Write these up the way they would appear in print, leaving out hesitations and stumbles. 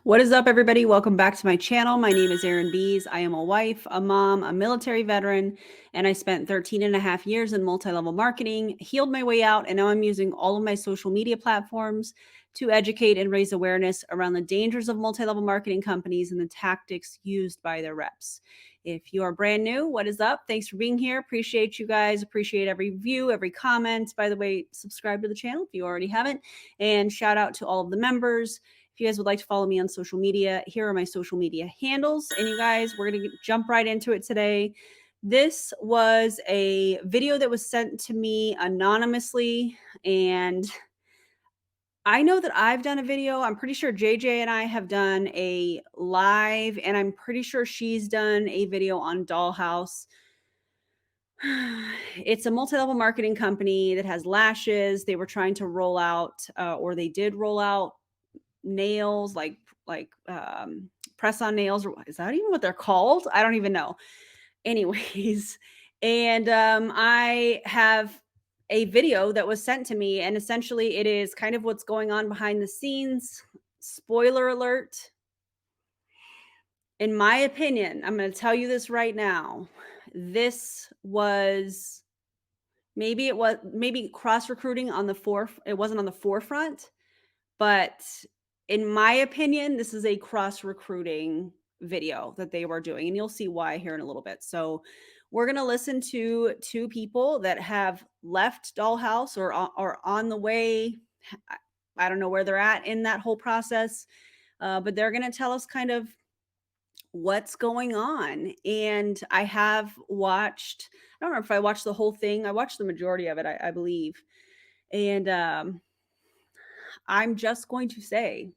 What is up, everybody? Welcome back to my channel. My name is erinbies. I am a wife, a mom, a military veteran, and I spent 13 and a half years in multi-level marketing, healed my way out, and now I'm using all of my social media platforms to educate and raise awareness around the dangers of multi-level marketing companies and the tactics used by their reps. If you are brand new, what is up? Thanks for being here. Appreciate you guys. Appreciate every view, every comment. By the way, subscribe to the channel if you already haven't. And shout out to all of the members. If you guys would like to follow me on social media, here are my social media handles. And you guys, we're going to jump right into it today. This was a video that was sent to me anonymously. And I know that I've done a video. I'm pretty sure JJ and I have done a live, and I'm pretty sure she's done a video on Dollhouse. It's a multi-level marketing company that has lashes. They were trying to roll out, or they did roll out nails, like press on nails, or is that even what they're called? I don't even know. Anyways, and I have a video that was sent to me, and essentially it is kind of what's going on behind the scenes. Spoiler alert. In my opinion, I'm going to tell you this right now. This was maybe cross recruiting on the it wasn't on the forefront, but in my opinion, this is a cross recruiting video that they were doing, and you'll see why here in a little bit. So we're going to listen to two people that have left Dollhouse or on the way. I don't know where they're at in that whole process, but they're going to tell us kind of what's going on. And I have watched, I don't know if I watched the whole thing. I watched the majority of it, I believe. And I'm just going to say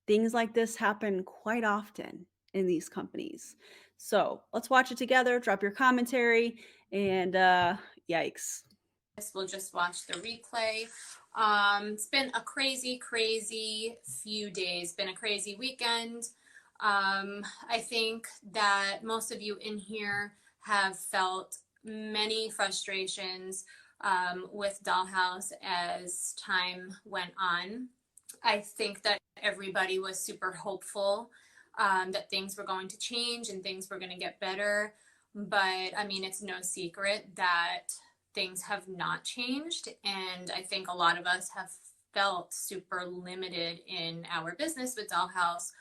things like this happen quite often in these companies. So let's watch it together. Drop your commentary, and yikes. We'll just watch the replay. It's been a crazy few days. Been a crazy weekend. I think that most of you in here have felt many frustrations with Dollhouse as time went on. I think that everybody was super hopeful that things were going to change and things were going to get better. But I mean, it's no secret that things have not changed. And I think a lot of us have felt super limited in our business with Dollhouse.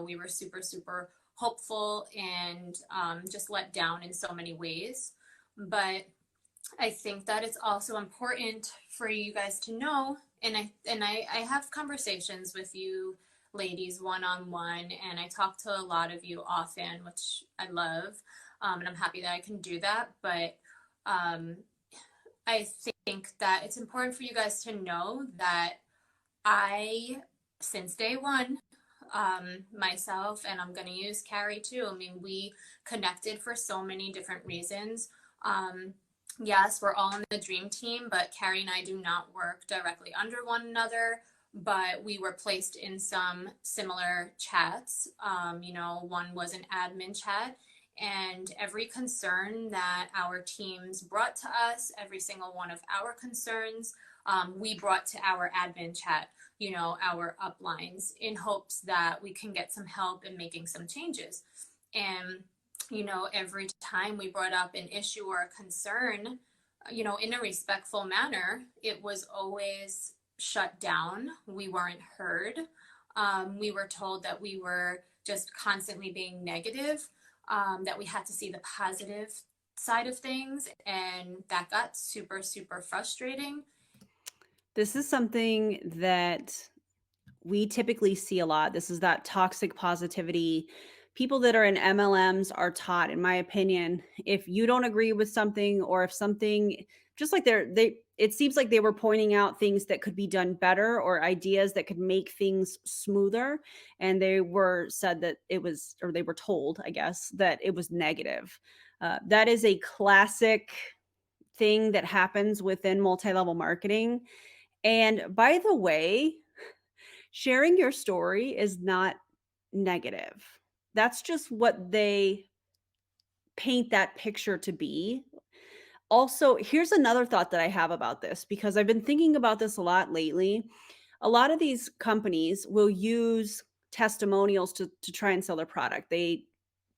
We were super hopeful and just let down in so many ways. But I think that it's also important for you guys to know, and I have conversations with you ladies one-on-one, and I talk to a lot of you often, which I love, and I'm happy that I can do that. But I think that it's important for you guys to know that since day one, myself, and I'm going to use Carrie too. I mean, we connected for so many different reasons. Yes, we're all in the dream team, but Carrie and I do not work directly under one another, but we were placed in some similar chats. One was an admin chat, and every concern that our teams brought to us, every single one of our concerns, we brought to our admin chat, our uplines, in hopes that we can get some help in making some changes. And every time we brought up an issue or a concern, in a respectful manner, it was always shut down. We weren't heard. We were told that we were just constantly being negative, that we had to see the positive side of things, and that got super frustrating. This is something that we typically see a lot. This is that toxic positivity. People that are in MLMs are taught, in my opinion, if you don't agree with something, or if something, just like it seems like they were pointing out things that could be done better, or ideas that could make things smoother. And they were said that it was, or they were told, I guess, that it was negative. That is a classic thing that happens within multi-level marketing. And by the way, sharing your story is not negative. That's just what they paint that picture to be. Also, here's another thought that I have about this, because I've been thinking about this a lot lately. A lot of these companies will use testimonials to try and sell their product. They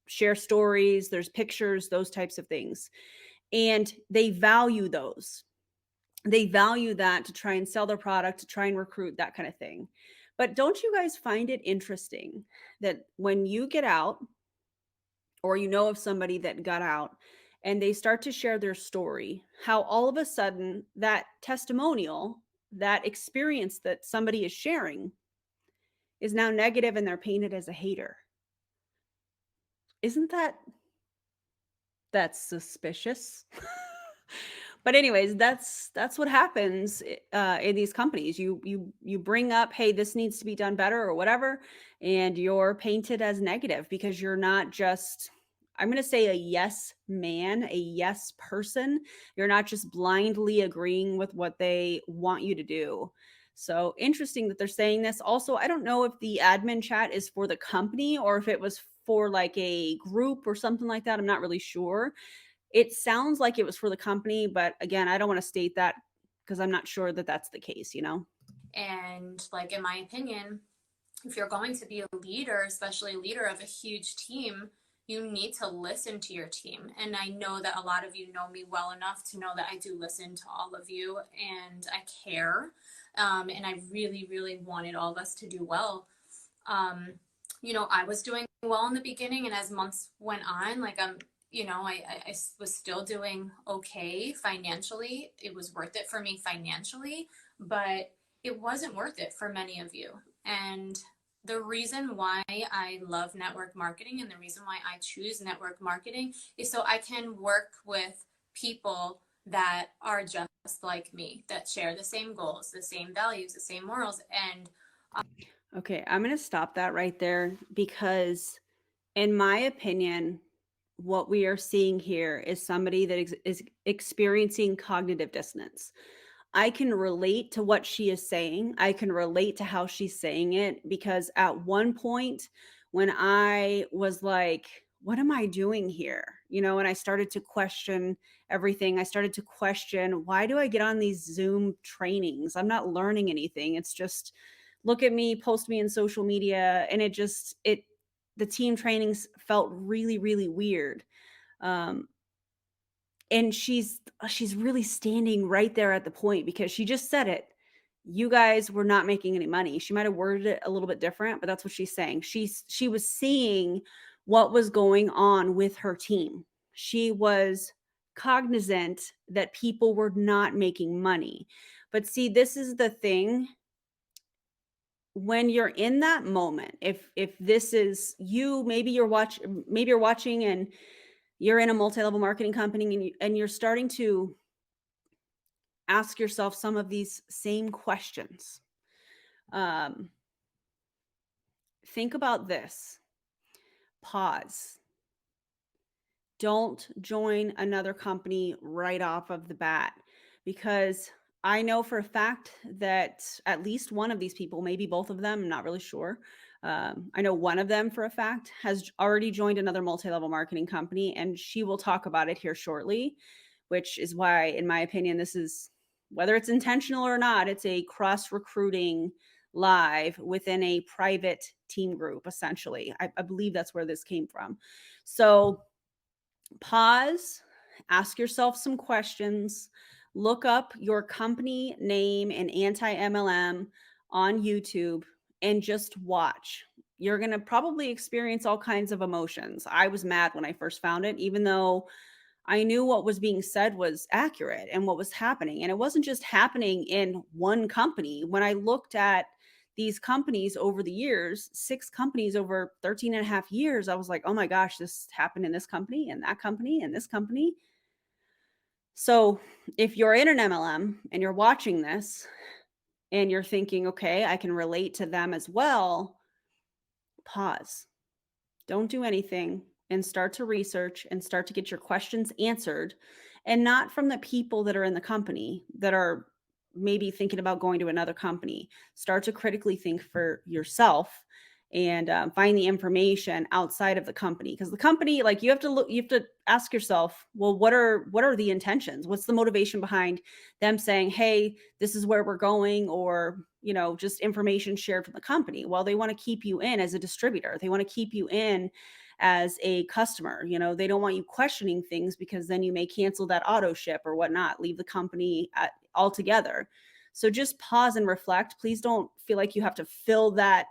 share stories, there's pictures, those types of things. And they value those. They value that to try and sell their product, to try and recruit, that kind of thing. But don't you guys find it interesting that when you get out or you know of somebody that got out and they start to share their story, how all of a sudden that testimonial, that experience that somebody is sharing is now negative and they're painted as a hater? Isn't that's suspicious? But anyways, that's what happens in these companies. You bring up, hey, this needs to be done better or whatever, and you're painted as negative because you're not just, I'm going to say, a yes man, a yes person. You're not just blindly agreeing with what they want you to do. So interesting that they're saying this. Also, I don't know if the admin chat is for the company or if it was for like a group or something like that. I'm not really sure. It sounds like it was for the company, but again, I don't want to state that because I'm not sure that that's the case, you know? And like, in my opinion, if you're going to be a leader, especially a leader of a huge team, you need to listen to your team. And I know that a lot of you know me well enough to know that I do listen to all of you and I care. And I really, really wanted all of us to do well. I was doing well in the beginning, and as months went on, like I was still doing okay financially. It was worth it for me financially, but it wasn't worth it for many of you. And the reason why I love network marketing and the reason why I choose network marketing is so I can work with people that are just like me, that share the same goals, the same values, the same morals. And Okay, I'm going to stop that right there because, in my opinion, what we are seeing here is somebody that is experiencing cognitive dissonance. I can relate to what she is saying. I can relate to how she's saying it because at one point when I was like, what am I doing here? And I started to question everything. I started to question, why do I get on these Zoom trainings? I'm not learning anything. It's just look at me, post me in social media. And the team trainings felt really, really weird. Um, and she's really standing right there at the point because she just said it. You guys were not making any money. She might have worded it a little bit different, but that's what she's saying. She was seeing what was going on with her team. She was cognizant that people were not making money. But see, this is the thing. When you're in that moment, if this is you, maybe you're watching and you're in a multi-level marketing company and you're starting to ask yourself some of these same questions. Um, think about this. Pause. Don't join another company right off of the bat because I know for a fact that at least one of these people, maybe both of them, I'm not really sure. I know one of them for a fact has already joined another multi-level marketing company, and she will talk about it here shortly, which is why, in my opinion, this is, whether it's intentional or not, it's a cross recruiting live within a private team group, essentially. I believe that's where this came from. So pause, ask yourself some questions, look up your company name and anti-MLM on YouTube and just watch. You're going to probably experience all kinds of emotions. I was mad when I first found it, even though I knew what was being said was accurate and what was happening. And it wasn't just happening in one company. When I looked at these companies over the years, 6 companies over 13 and a half years, I was like, oh my gosh, this happened in this company and that company and this company. So if you're in an MLM and you're watching this and you're thinking, okay, I can relate to them as well, pause. Don't do anything and start to research and start to get your questions answered, and not from the people that are in the company that are maybe thinking about going to another company. Start to critically think for yourself and find the information outside of the company, because the company, like, you have to ask yourself, well, what are the intentions, what's the motivation behind them saying, hey, this is where we're going, or just information shared from the company. Well, they want to keep you in as a distributor, they want to keep you in as a customer. They don't want you questioning things, because then you may cancel that auto ship or whatnot, leave the company altogether. So just pause and reflect. Please don't feel like you have to fill that,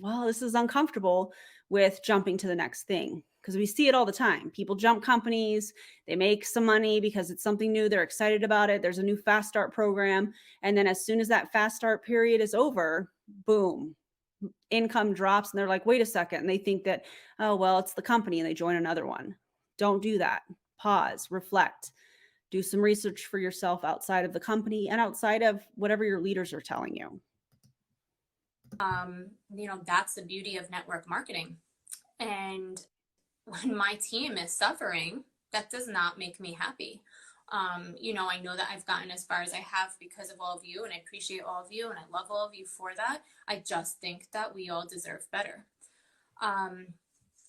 well, this is uncomfortable, with jumping to the next thing. Because we see it all the time. People jump companies, they make some money because it's something new, they're excited about it. There's a new fast start program. And then as soon as that fast start period is over, boom, income drops. And they're like, wait a second. And they think that, oh, well, it's the company, and they join another one. Don't do that. Pause, reflect, do some research for yourself outside of the company and outside of whatever your leaders are telling you. That's the beauty of network marketing. And when my team is suffering, that does not make me happy. I know that I've gotten as far as I have because of all of you, and I appreciate all of you, and I love all of you for that. I just think that we all deserve better.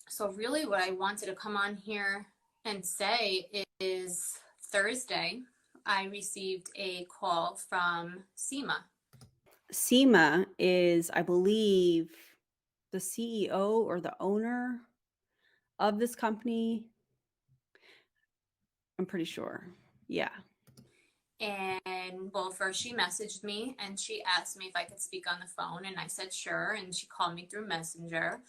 So really what I wanted to come on here and say is Thursday, I received a call from SEMA. SEMA is, I believe, the CEO or the owner of this company. I'm pretty sure. Yeah. And well, first she messaged me and she asked me if I could speak on the phone, and I said sure. And she called me through Messenger,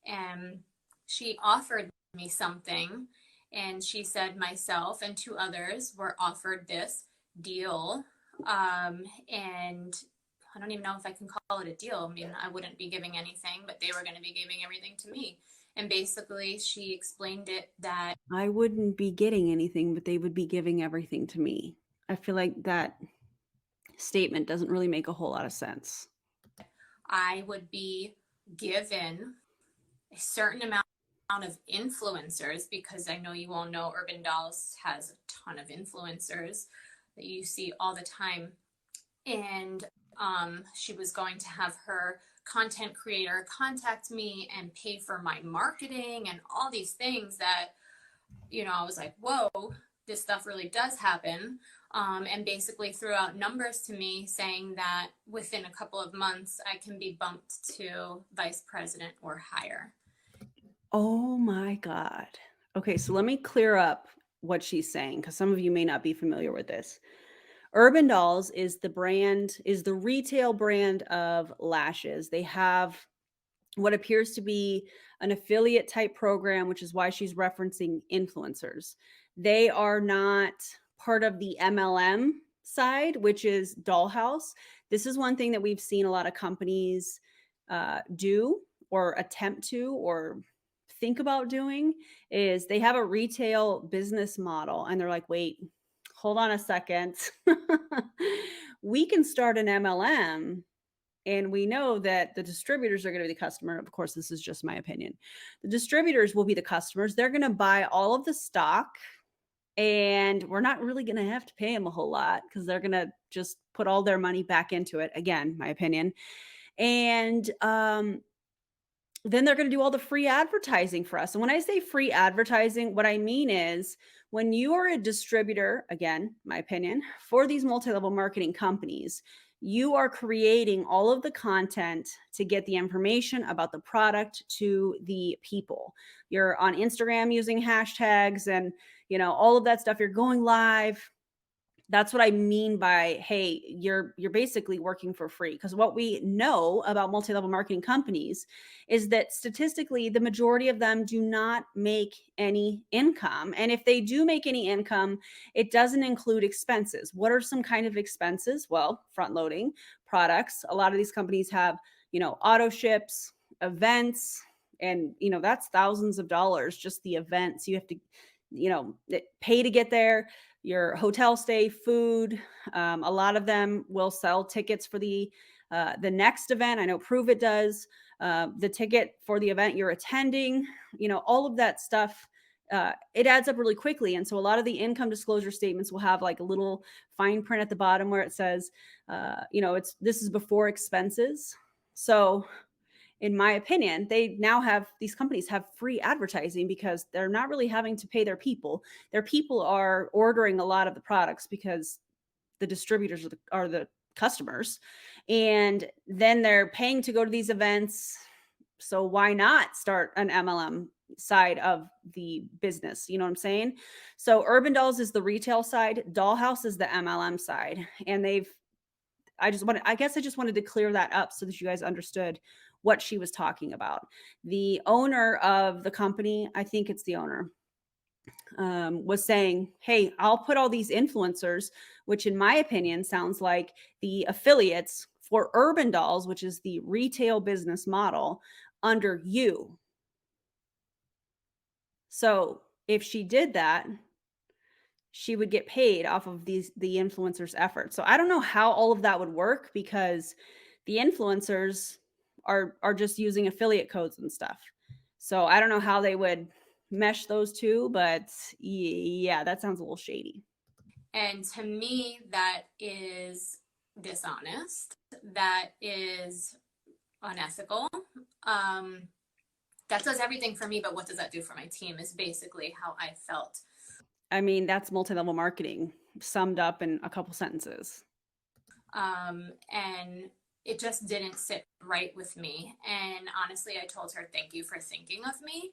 and she offered me something. And she said myself and two others were offered this deal. And I don't even know if I can call it a deal. I mean, I wouldn't be giving anything, but they were going to be giving everything to me. And basically, she explained it that I wouldn't be getting anything, but they would be giving everything to me. I feel like that statement doesn't really make a whole lot of sense. I would be given a certain amount of influencers, because I know you all know Urban Dolls has a ton of influencers that you see all the time. And she was going to have her content creator contact me and pay for my marketing and all these things that, I was like, whoa, this stuff really does happen. And basically threw out numbers to me saying that within a couple of months, I can be bumped to vice president or higher. Oh my God. Okay, so let me clear up what she's saying, because some of you may not be familiar with this. Urban Dolls is the retail brand of lashes. They have what appears to be an affiliate type program, which is why she's referencing influencers. They are not part of the MLM side, which is Dollhouse. This is one thing that we've seen a lot of companies do, or attempt to, or think about doing, is they have a retail business model and they're like, wait, hold on a second. We can start an MLM, and we know that the distributors are going to be the customer. Of course, this is just my opinion. The distributors will be the customers. They're going to buy all of the stock, and we're not really going to have to pay them a whole lot, because they're going to just put all their money back into it. Again, my opinion. And then they're going to do all the free advertising for us. And when I say free advertising, what I mean is, when you are a distributor, again, my opinion, for these multi-level marketing companies, you are creating all of the content to get the information about the product to the people. You're on Instagram using hashtags and, all of that stuff. You're going live. That's what I mean by, hey, you're basically working for free. Because what we know about multi-level marketing companies is that statistically, the majority of them do not make any income. And if they do make any income, it doesn't include expenses. What are some kind of expenses? Well, front loading products. A lot of these companies have, auto ships, events, and that's thousands of dollars, just the events. You have to, pay to get there, your hotel stay, food. A lot of them will sell tickets for the next event. I know Prove It does. The ticket for the event you're attending, all of that stuff, it adds up really quickly. And so a lot of the income disclosure statements will have like a little fine print at the bottom where it says, this is before expenses. So in my opinion, they now have, these companies have free advertising because they're not really having to pay their people. Their people are ordering a lot of the products because the distributors are the customers, and then they're paying to go to these events. So why not start an MLM side of the business? You know what I'm saying? So Urban Dolls is the retail side, Dollhouse is the MLM side, and I guess I just wanted to clear that up so that you guys understood what she was talking about. The owner of the company, I think it's the owner, was saying, hey, I'll put all these influencers, which in my opinion sounds like the affiliates for Urban Dolls, which is the retail business model, under you. So if she did that, she would get paid off of the influencers' efforts. So I don't know how all of that would work because the influencers are just using affiliate codes and stuff. So I don't know how they would mesh those two, but yeah, that sounds a little shady. And to me, that is dishonest. That is unethical. That does everything for me, but what does that do for my team is basically how I felt. I mean, that's multi-level marketing summed up in a couple sentences. And it just didn't sit right with me. And honestly, I told her, thank you for thinking of me.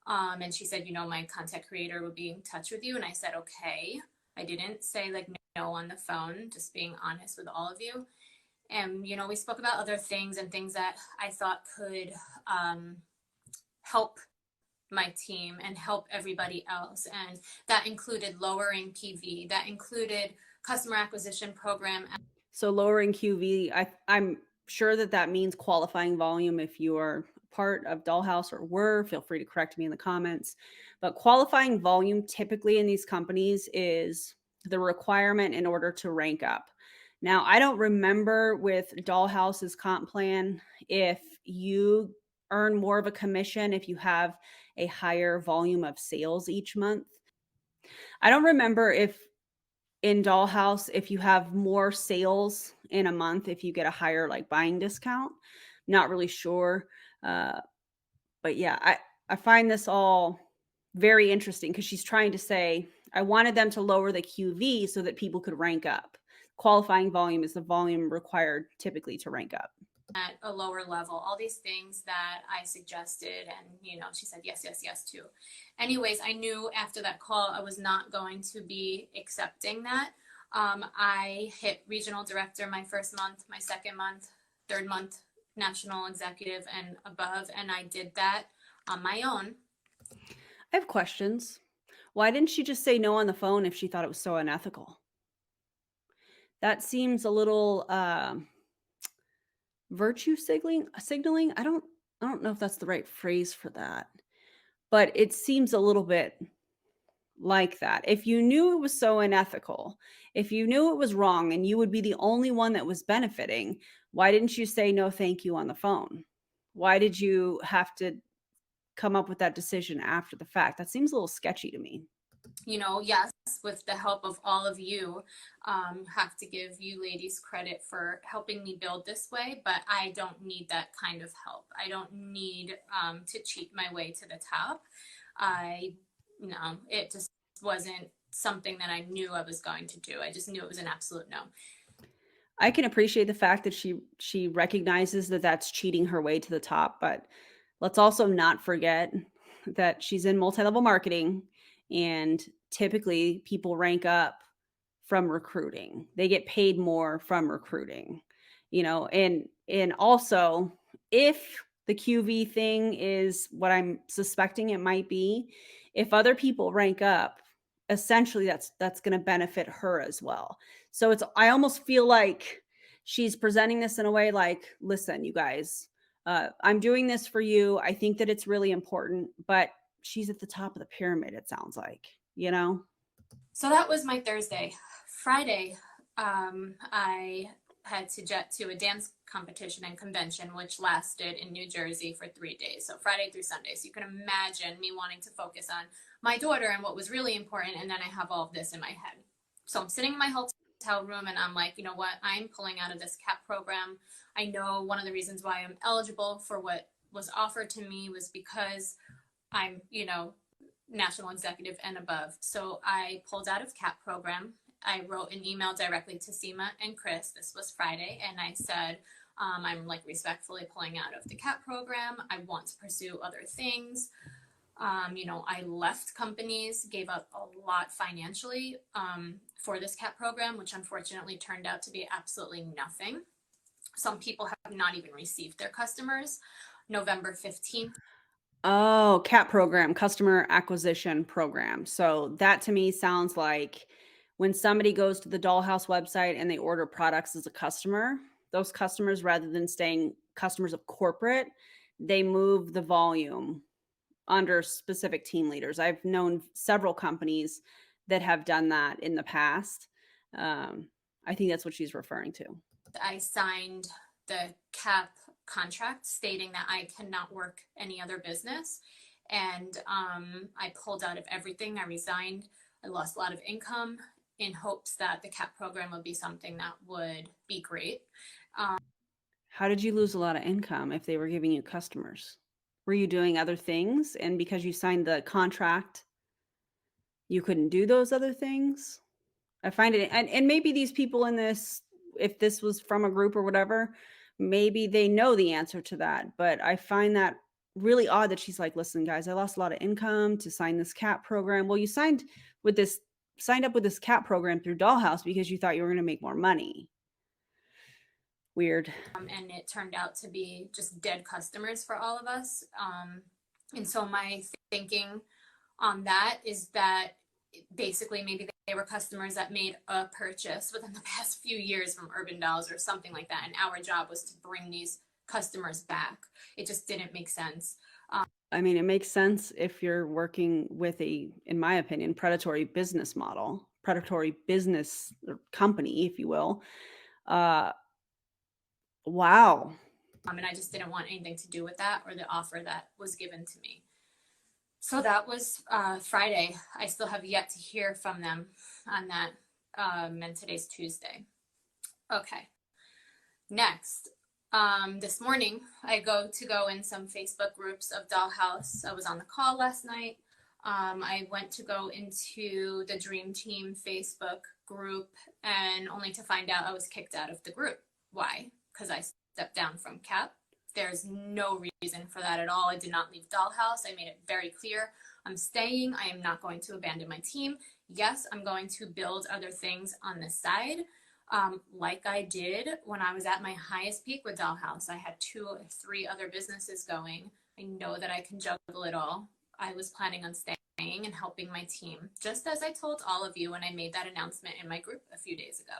And she said, my content creator will be in touch with you. And I said, okay. I didn't say like no on the phone, just being honest with all of you. And, we spoke about other things and things that I thought could help my team and help everybody else. And that included lowering PV, that included customer acquisition program. So lowering QV, I'm sure that means qualifying volume. If you are part of Dollhouse or were, feel free to correct me in the comments. But qualifying volume typically in these companies is the requirement in order to rank up. Now, I don't remember with Dollhouse's comp plan if you earn more of a commission if you have a higher volume of sales each month. I don't remember if in Dollhouse, if you have more sales in a month, if you get a higher like buying discount. Not really sure. But yeah, I find this all very interesting because she's trying to say, I wanted them to lower the QV so that people could rank up. Qualifying volume is the volume required typically to rank up. At a lower level, all these things that I suggested, and she said yes, yes, yes to. Anyways, I knew after that call I was not going to be accepting that. I hit regional director my first month, my second month, third month, national executive and above, and I did that on my own. I have questions. Why didn't she just say no on the phone if she thought it was so unethical? That seems a little virtue signaling. I don't know if that's the right phrase for that, but it seems a little bit like that. If you knew it was so unethical, if you knew it was wrong and you would be the only one that was benefiting, why didn't you say no thank you on the phone? Why did you have to come up with that decision after the fact? That seems a little sketchy to me. Yes, with the help of all of you, have to give you ladies credit for helping me build this way, but I don't need that kind of help. I don't need to cheat my way to the top. It just wasn't something that I knew I was going to do. I just knew it was an absolute no. I can appreciate the fact that she recognizes that that's cheating her way to the top, but let's also not forget that she's in multi-level marketing, and typically people rank up from recruiting. They get paid more from recruiting, and also if the QV thing is what I'm suspecting it might be, if other people rank up, essentially that's going to benefit her as well. So I almost feel like she's presenting this in a way like, listen, you guys, I'm doing this for you. I think that it's really important, but she's at the top of the pyramid, it sounds like, So that was my Thursday. Friday, I had to jet to a dance competition and convention, which lasted in New Jersey for 3 days. So Friday through Sunday. So you can imagine me wanting to focus on my daughter and what was really important. And then I have all of this in my head. So I'm sitting in my hotel room and I'm like, you know what? I'm pulling out of this CAP program. I know one of the reasons why I'm eligible for what was offered to me was because I'm, national executive and above. So I pulled out of CAP program. I wrote an email directly to Seema and Chris. This was Friday. And I said, I'm like respectfully pulling out of the CAP program. I want to pursue other things. I left companies, gave up a lot financially for this CAP program, which unfortunately turned out to be absolutely nothing. Some people have not even received their customers. November 15th. Oh, CAP program, customer acquisition program. So that to me sounds like when somebody goes to the Dollhouse website and they order products as a customer, those customers, rather than staying customers of corporate, they move the volume under specific team leaders. I've known several companies that have done that in the past. Um, I think that's what she's referring to. I signed the CAP contract stating that I cannot work any other business. And I pulled out of everything. I resigned. I lost a lot of income in hopes that the CAP program would be something that would be great. How did you lose a lot of income if they were giving you customers? Were you doing other things? And because you signed the contract, you couldn't do those other things? I find it, and maybe these people in this, if this was from a group or whatever, maybe they know the answer to that. But I find that really odd that she's like, listen, guys, I lost a lot of income to sign this CAP program. Well, you signed up with this CAP program through Dollhouse because you thought you were going to make more money. Weird. And it turned out to be just dead customers for all of us. And so my thinking on that is that basically maybe they were customers that made a purchase within the past few years from Urban Dolls or something like that. And our job was to bring these customers back. It just didn't make sense. I mean, it makes sense if you're working with a, in my opinion, predatory business model, predatory business company, if you will. Wow. And I just didn't want anything to do with that or the offer that was given to me. So that was Friday. I still have yet to hear from them on that. And today's Tuesday. Okay. Next, this morning, I go in some Facebook groups of Dollhouse. I was on the call last night. I went to go into the Dream Team Facebook group and only to find out I was kicked out of the group. Why? Because I stepped down from CAP. There's no reason for that at all. I did not leave Dollhouse. I made it very clear. I'm staying. I am not going to abandon my team. Yes, I'm going to build other things on the side. Like I did when I was at my highest peak with Dollhouse. I had 2 or 3 other businesses going. I know that I can juggle it all. I was planning on staying and helping my team, just as I told all of you when I made that announcement in my group a few days ago.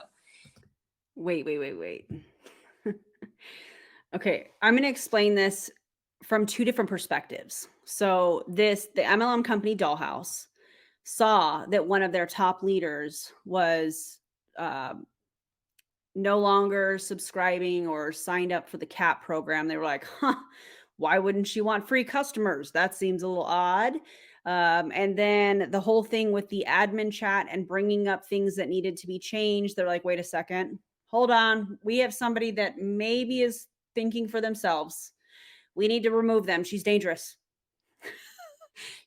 Wait. Okay, I'm going to explain this from 2 different perspectives. So the MLM company Dollhouse saw that one of their top leaders was no longer subscribing or signed up for the CAP program. They were like, why wouldn't she want free customers? That seems a little odd. And then the whole thing with the admin chat and bringing up things that needed to be changed. They're like, wait a second, hold on. We have somebody that maybe is thinking for themselves. We need to remove them. She's dangerous.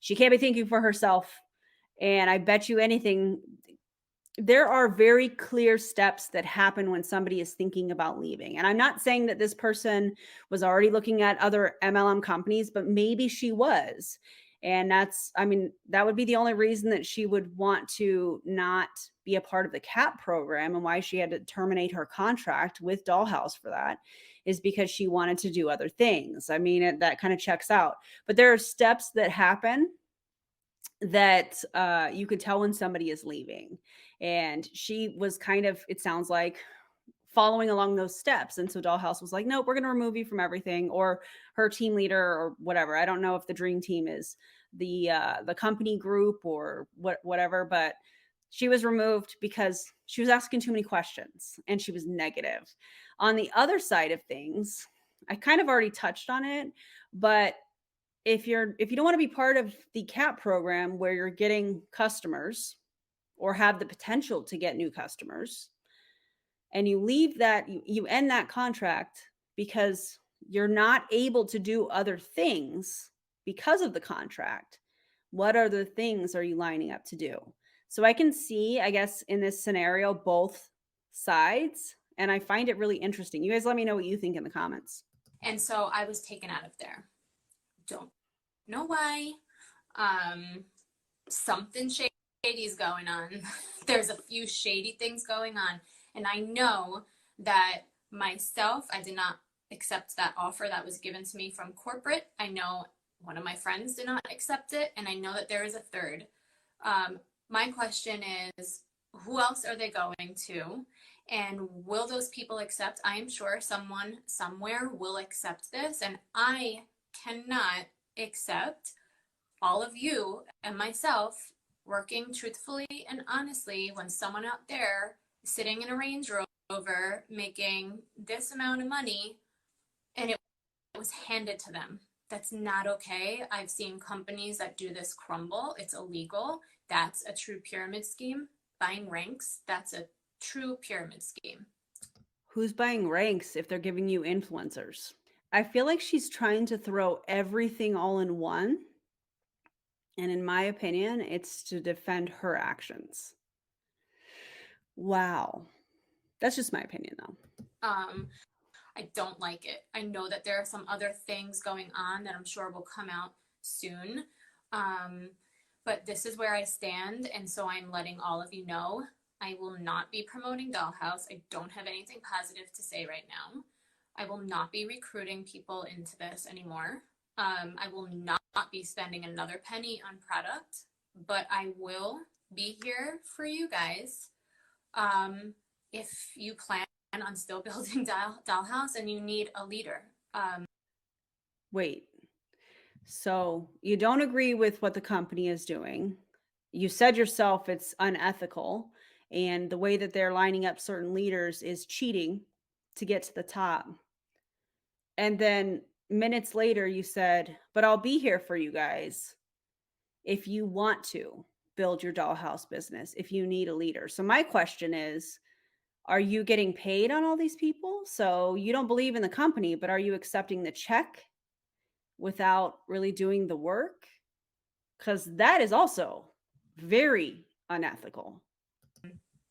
She can't be thinking for herself. And I bet you anything, there are very clear steps that happen when somebody is thinking about leaving. And I'm not saying that this person was already looking at other MLM companies, but maybe she was. And that would be the only reason that she would want to not be a part of the CAP program and why she had to terminate her contract with Dollhouse for that is because she wanted to do other things. I mean, that kind of checks out. But there are steps that happen that you could tell when somebody is leaving. And she was kind of, it sounds like, following along those steps. And so Dollhouse was like, nope, we're going to remove you from everything, or her team leader or whatever. I don't know if the Dream Team is the company group or whatever, but she was removed because she was asking too many questions and she was negative. On the other side of things, I kind of already touched on it, but if you don't want to be part of the CAP program where you're getting customers or have the potential to get new customers, and you leave that, you end that contract because You're not able to do other things because of the contract. What other things are you lining up to do? So I can see, I guess, in this scenario, both sides. And I find it really interesting. You guys let me know what you think in the comments. And so I was taken out of there. Don't know why. Something shady is going on. There's a few shady things going on. And I know that myself, I did not accept that offer that was given to me from corporate. I know one of my friends did not accept it. And I know that there is a third. My question is, who else are they going to? And will those people accept? I am sure someone somewhere will accept this. And I cannot accept all of you and myself working truthfully and honestly when someone out there sitting in a Range Rover making this amount of money and it was handed to them. That's not okay. I've seen companies that do this crumble. It's illegal. That's a true pyramid scheme. Buying ranks, that's a true pyramid scheme. Who's buying ranks if they're giving you influencers? I feel like she's trying to throw everything all in one. And in my opinion, it's to defend her actions. Wow. That's just my opinion, though. I don't like it. I know that there are some other things going on that I'm sure will come out soon. But this is where I stand. And so I'm letting all of you know I will not be promoting Dollhouse. I don't have anything positive to say right now. I will not be recruiting people into this anymore. I will not be spending another penny on product, but I will be here for you guys. If you plan on still building Dollhouse and you need a leader. Wait. So you don't agree with what the company is doing. You said yourself it's unethical. And the way that they're lining up certain leaders is cheating to get to the top. And then minutes later, you said, but I'll be here for you guys if you want to build your dollhouse business, if you need a leader. So my question is, are you getting paid on all these people? So you don't believe in the company, but are you accepting the check without really doing the work? Because that is also very unethical.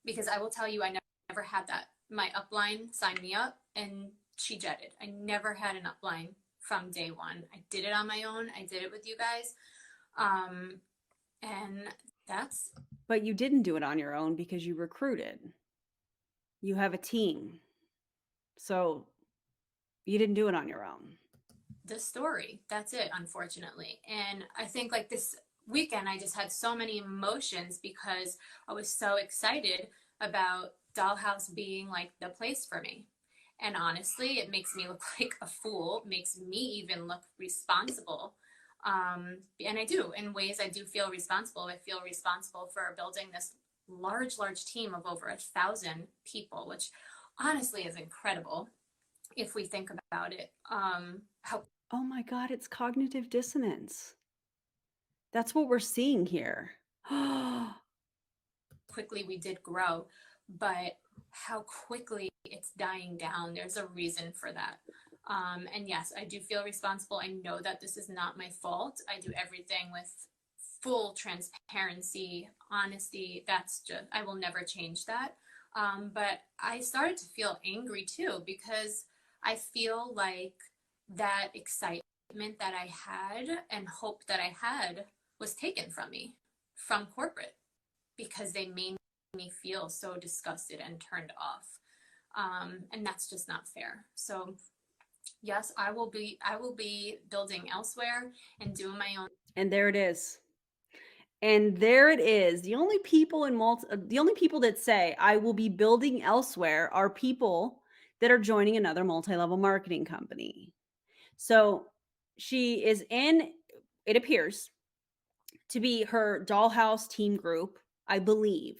Because I will tell you, I never had that. My upline signed me up and she jetted. I never had an upline from day one. I did it on my own. I did it with you guys. And that's. But you didn't do it on your own because you recruited. You have a team. So you didn't do it on your own. The story. That's it, unfortunately. And I think like this weekend, I just had so many emotions because I was so excited about Dollhouse being like the place for me. And honestly, it makes me look like a fool, makes me even look responsible. And I do, in ways I do feel responsible. I feel responsible for building this large team of over 1,000 people, which honestly is incredible if we think about it. Oh my God, it's cognitive dissonance. That's what we're seeing here. Quickly we did grow, but how quickly it's dying down. There's a reason for that. And yes, I do feel responsible. I know that this is not my fault. I do everything with full transparency, honesty. That's just, I will never change that. But I started to feel angry too, because I feel like that excitement that I had and hope that I had was taken from me, from corporate, because they made me feel so disgusted and turned off. And that's just not fair. So yes, I will be building elsewhere and doing my own. And there it is. And there it is. The only people that say I will be building elsewhere are people that are joining another multi-level marketing company. So she is in, it appears to be her Dollhouse team group, I believe.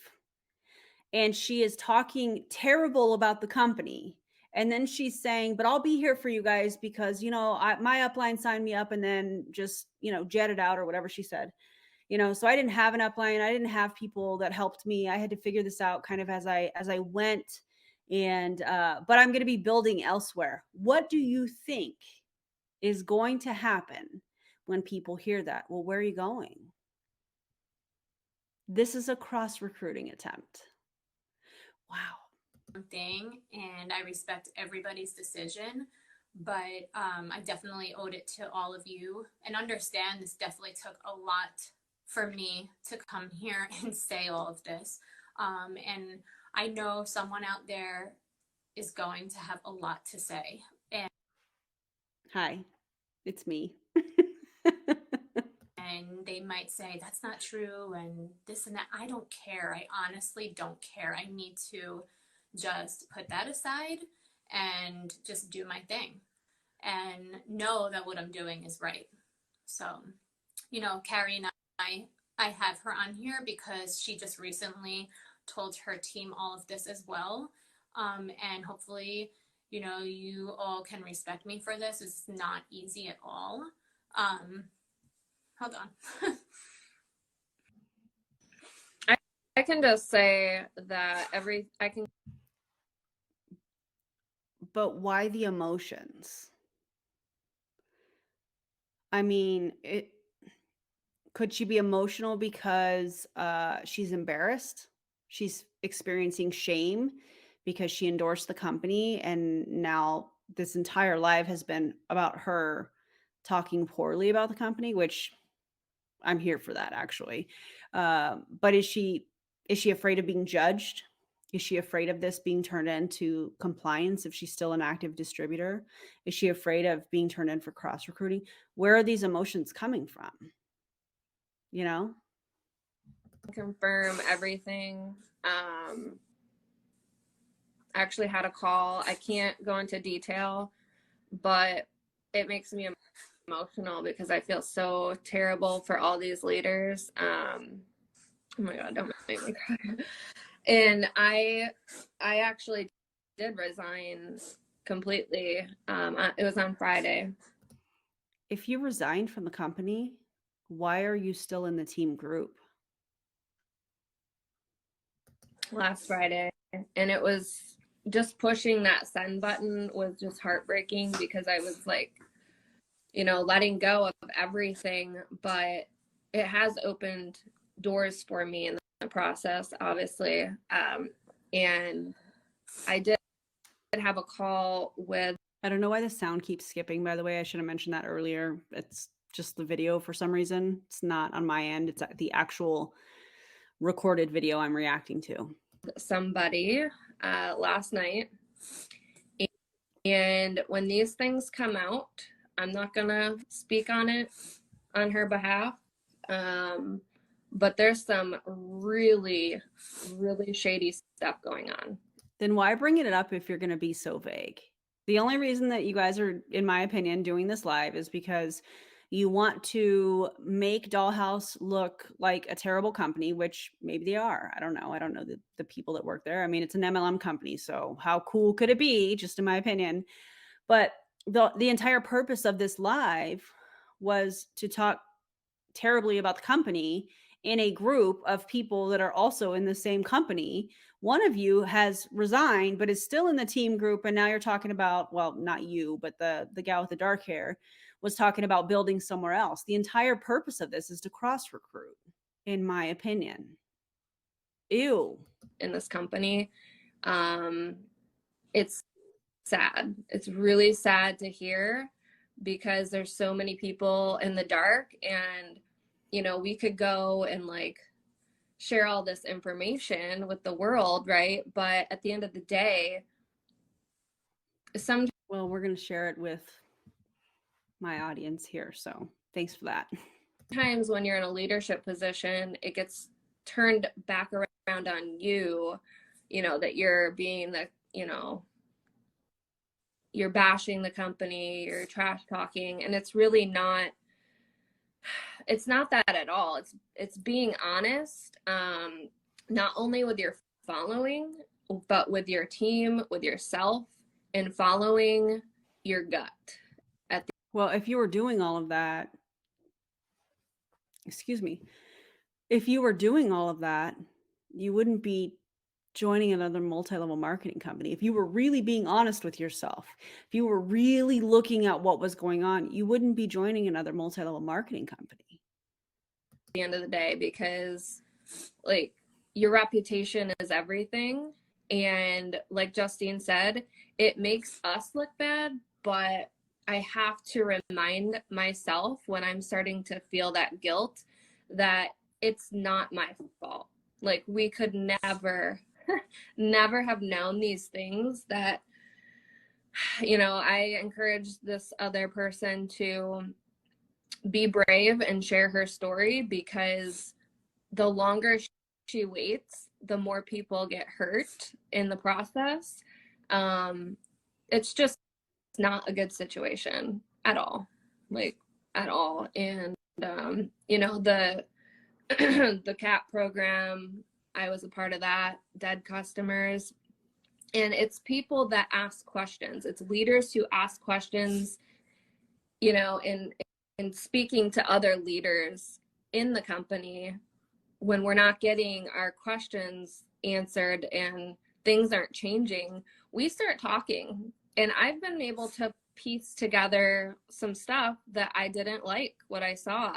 And she is talking terrible about the company. And then she's saying, but I'll be here for you guys because, my upline signed me up and then just, jetted out or whatever she said. So I didn't have an upline. I didn't have people that helped me. I had to figure this out kind of as I went. And but I'm going to be building elsewhere. What do you think is going to happen when people hear that? Well, where are you going? This is a cross recruiting attempt. Wow. Thing, and I respect everybody's decision, but I definitely owed it to all of you, and understand this definitely took a lot for me to come here and say all of this, and I know someone out there is going to have a lot to say, and Hi, it's me. they might say that's not true and this and that. I don't care. I honestly don't care. I need to just put that aside and just do my thing and know that what I'm doing is right. So, Carrie and I have her on here because she just recently told her team all of this as well. And hopefully, you all can respect me for this. It's not easy at all. Hold on. I can just say that I can. But why the emotions? I mean, could she be emotional because she's embarrassed? She's experiencing shame because she endorsed the company, and now this entire life has been about her talking poorly about the company, which I'm here for that actually. But is she afraid of being judged? Is she afraid of this being turned into compliance if she's still an active distributor? Is she afraid of being turned in for cross recruiting? Where are these emotions coming from? You know? Confirm everything. I actually had a call. I can't go into detail, but it makes me emotional because I feel so terrible for all these leaders. Oh my God, don't make me cry. And I actually did resign completely. It was on Friday. If you resigned from the company, why are you still in the team group? Last Friday, and it was just pushing that send button was just heartbreaking because I was like, letting go of everything, but it has opened doors for me in the process, obviously. And I did have a call with. I don't know why the sound keeps skipping, by the way. I should have mentioned that earlier. It's just the video for some reason. It's not on my end. It's the actual recorded video I'm reacting to. Somebody last night. And when these things come out, I'm not going to speak on it on her behalf. But there's some really, really shady stuff going on. Then why bring it up if you're going to be so vague? The only reason that you guys are, in my opinion, doing this live is because you want to make Dollhouse look like a terrible company, which maybe they are. I don't know. I don't know the people that work there. I mean, it's an MLM company, so how cool could it be, just in my opinion? But the entire purpose of this live was to talk terribly about the company in a group of people that are also in the same company. One of you has resigned but is still in the team group, and now you're talking about, well, not you, but the gal with the dark hair was talking about building somewhere else. The entire purpose of this is to cross recruit, in my opinion. Ew. In this company, it's sad. It's really sad to hear because there's so many people in the dark, and we could go and like share all this information with the world, right? But at the end of the day, well, we're going to share it with my audience here, so thanks for that. Sometimes when you're in a leadership position, it gets turned back around on you, that you're being the, you're bashing the company, you're trash talking, and it's really not. It's not that at all. It's being honest, not only with your following, but with your team, with yourself, and following your gut. Well, if you were doing all of that, excuse me, if you were doing all of that, you wouldn't be joining another multi-level marketing company. If you were really being honest with yourself, if you were really looking at what was going on, you wouldn't be joining another multi-level marketing company. At the end of the day, because like your reputation is everything. And like Justine said, it makes us look bad, but I have to remind myself when I'm starting to feel that guilt that it's not my fault. Like we could never, never have known these things that, you know, I encourage this other person to be brave and share her story, because the longer she waits, the more people get hurt in the process. It's just not a good situation at all, like at all. And you know, the the CAP program, I was a part of that, dead customers. And it's people that ask questions. It's leaders who ask questions, you know, and speaking to other leaders in the company when we're not getting our questions answered and things aren't changing, we start talking. And I've been able to piece together some stuff that I didn't like what I saw,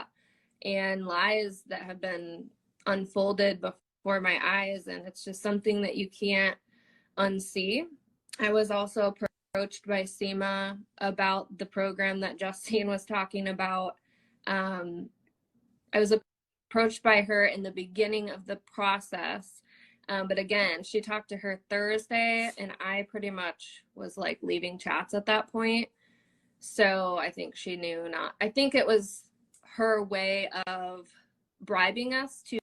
and lies that have been unfolded before my eyes. And it's just something that you can't unsee. I was also approached by SEMA about the program that Justine was talking about. I was approached by her in the beginning of the process. But again, she talked to her Thursday, and I pretty much was like leaving chats at that point. So I think she knew not. I think it was her way of bribing us to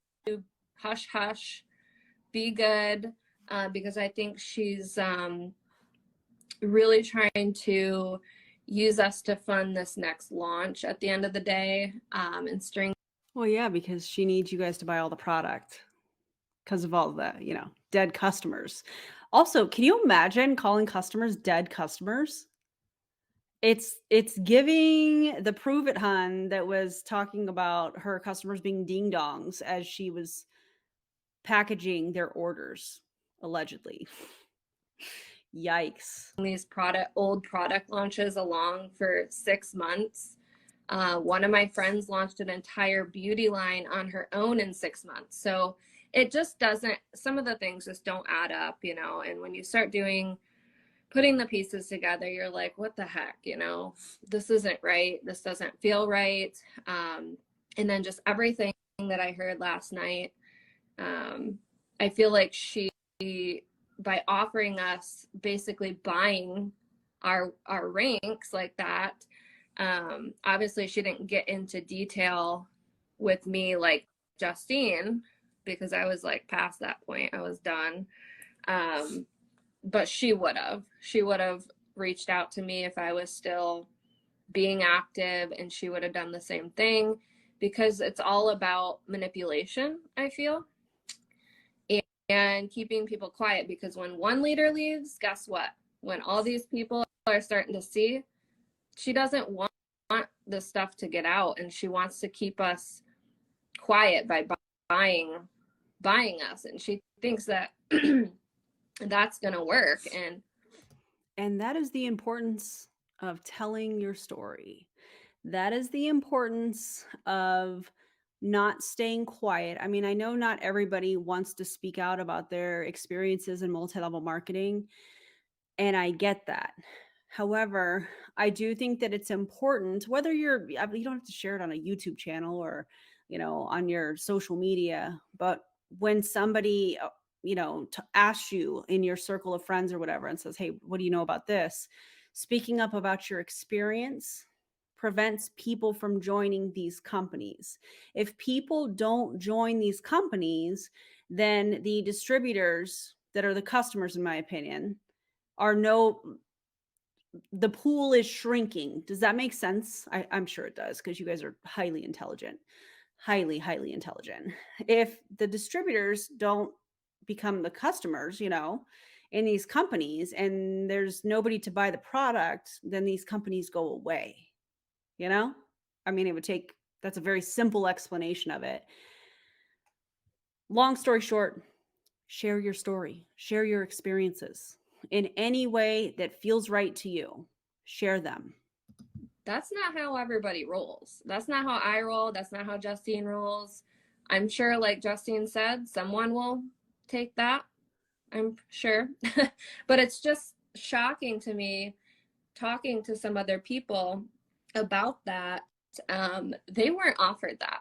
hush hush, be good, because I think she's really trying to use us to fund this next launch at the end of the day, and string. Well, yeah, because she needs you guys to buy all the product because of all the, you know, dead customers. Also, can you imagine calling customers dead customers? It's giving the Prove It Hun that was talking about her customers being ding dongs as she was packaging their orders, allegedly. Yikes. These old product launches along for 6 months. One of my friends launched an entire beauty line on her own in 6 months. So it just doesn't, some of the things just don't add up, you know. And when you start putting the pieces together, you're like, what the heck, you know, this isn't right. This doesn't feel right. And then just everything that I heard last night, I feel like she, by offering us basically buying our ranks like that, obviously she didn't get into detail with me like Justine, because I was like past that point, I was done. But she would have reached out to me if I was still being active, and she would have done the same thing, because it's all about manipulation, I feel, and keeping people quiet. Because when one leader leaves, guess what? When all these people are starting to see, she doesn't want this stuff to get out, and she wants to keep us quiet by buying us, and she thinks that that's gonna work. And that is the importance of telling your story. That is the importance of not staying quiet. I mean, I know not everybody wants to speak out about their experiences in multi-level marketing, and I get that. However, I do think that it's important, whether you don't have to share it on a YouTube channel or, you know, on your social media, but when somebody, you know, asks you in your circle of friends or whatever and says, hey, what do you know about this? Speaking up about your experience prevents people from joining these companies. If people don't join these companies, then the distributors that are the customers, in my opinion, the pool is shrinking. Does that make sense? I'm sure it does, because you guys are highly intelligent, highly intelligent. If the distributors don't become the customers, you know, in these companies, and there's nobody to buy the product, then these companies go away, you know? I mean, that's a very simple explanation of it. Long story short, Share your story, share your experiences in any way that feels right to you. Share them. That's not how everybody rolls. That's not how I roll. That's not how Justine rolls. I'm sure, like Justine said, someone will take that. I'm sure. But it's just shocking to me talking to some other people about that. They weren't offered that.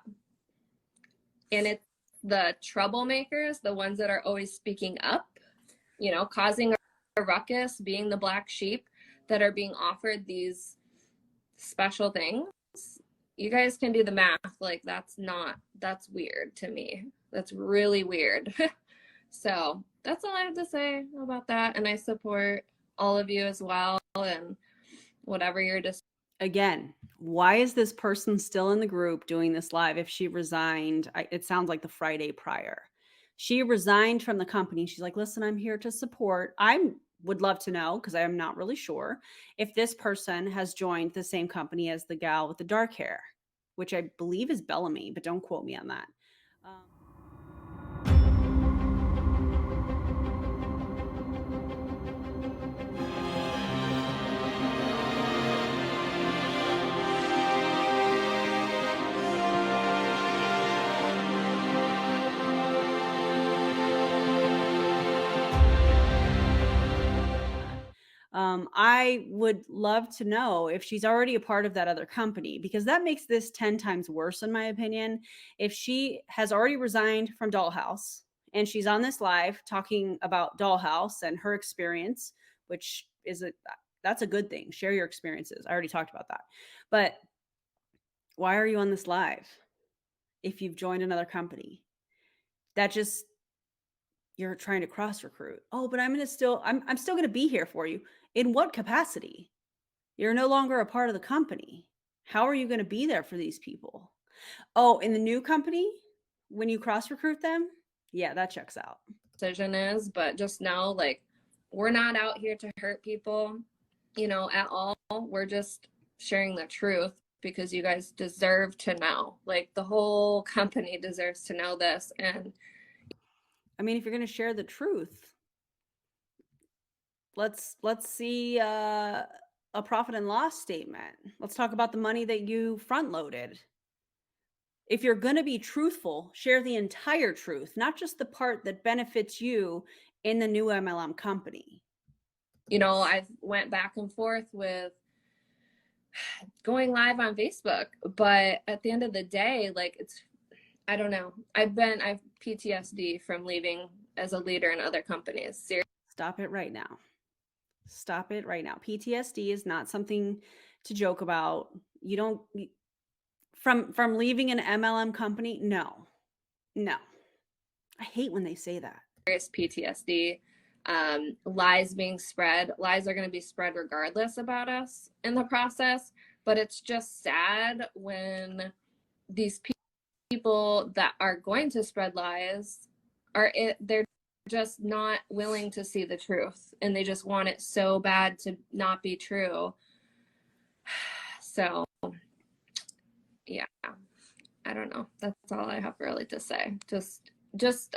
And it's the troublemakers, the ones that are always speaking up, you know, causing a ruckus, being the black sheep, that are being offered these special things. You guys can do the math. Like, that's weird to me. That's really weird. So that's all I have to say about that. And I support all of you as well. And whatever you're just. Again, why is this person still in the group doing this live if she resigned? It sounds like the Friday prior. She resigned from the company. She's like, listen, I'm here to support. I would love to know, because I am not really sure, if this person has joined the same company as the gal with the dark hair, which I believe is Bellamy, but don't quote me on that. I would love to know if she's already a part of that other company, because that makes this 10 times worse, in my opinion. If she has already resigned from Dollhouse and she's on this live talking about Dollhouse and her experience, which is that's a good thing. Share your experiences. I already talked about that. But why are you on this live if you've joined another company? That just, you're trying to cross recruit. Oh, but I'm still going to be here for you. In what capacity? You're no longer a part of the company. How are you going to be there for these people? Oh, in the new company, when you cross recruit them? Yeah, that checks out. Decision is, but just know, like, we're not out here to hurt people, you know, at all. We're just sharing the truth because you guys deserve to know. Like, the whole company deserves to know this. And I mean, if you're going to share the truth, let's see a profit and loss statement. Let's talk about the money that you front loaded. If you're going to be truthful, share the entire truth, not just the part that benefits you in the new MLM company. you know, I went back and forth with going live on Facebook, but at the end of the day, like, I don't know. I've PTSD from leaving as a leader in other companies. Seriously. Stop it right now. Stop it right now. PTSD is not something to joke about. You don't, from leaving an MLM company. No. I hate when they say that. Serious PTSD. Lies being spread. Lies are going to be spread regardless about us in the process. But it's just sad when these people that are going to spread lies they're just not willing to see the truth, and they just want it so bad to not be true. So yeah, I don't know. That's all I have really to say. Just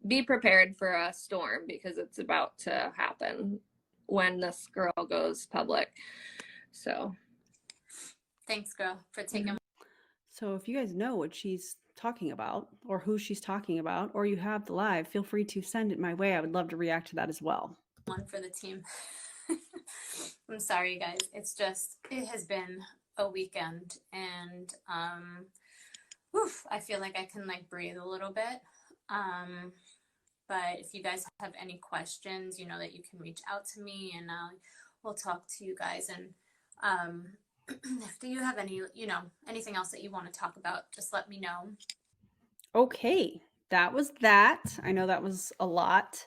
be prepared for a storm, because it's about to happen when this girl goes public. So Thanks, girl, for taking. So if you guys know what she's talking about, or who she's talking about, or you have the live, feel free to send it my way. I would love to react to that as well. One for the team. I'm sorry, guys. It's just, it has been a weekend, and I feel like I can like breathe a little bit. But if you guys have any questions, you know that you can reach out to me, and we'll talk to you guys. And if you have any, anything else that you want to talk about, just let me know. Okay, that was that. I know that was a lot.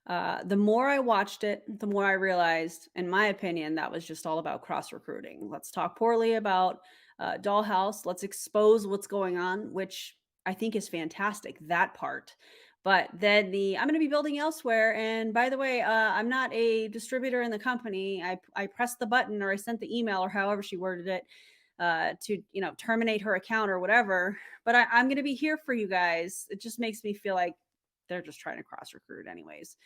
The more I watched it, the more I realized, in my opinion, that was just all about cross recruiting. Let's talk poorly about Dollhouse. Let's expose what's going on, which I think is fantastic, that part. But then I'm going to be building elsewhere. And by the way, I'm not a distributor in the company. I pressed the button, or I sent the email, or however she worded it, to, terminate her account or whatever. But I'm going to be here for you guys. It just makes me feel like they're just trying to cross recruit anyways.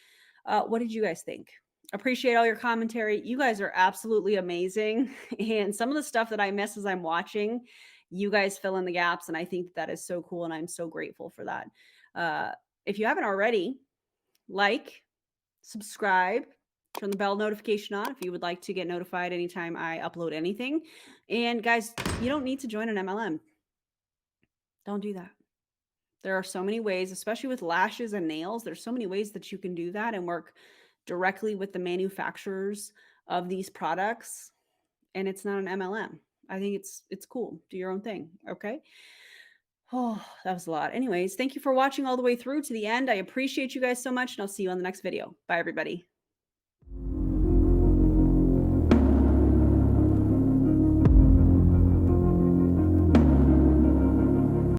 What did you guys think? Appreciate all your commentary. You guys are absolutely amazing. And some of the stuff that I miss as I'm watching, you guys fill in the gaps. And I think that is so cool. And I'm so grateful for that. If you haven't already, like, subscribe, turn the bell notification on if you would like to get notified anytime I upload anything. And guys, you don't need to join an MLM. Don't do that. There are so many ways, especially with lashes and nails. There's so many ways that you can do that and work directly with the manufacturers of these products. And it's not an MLM. I think it's cool. Do your own thing. Okay. Oh, that was a lot. Anyways, thank you for watching all the way through to the end. I appreciate you guys so much, and I'll see you on the next video. Bye, everybody.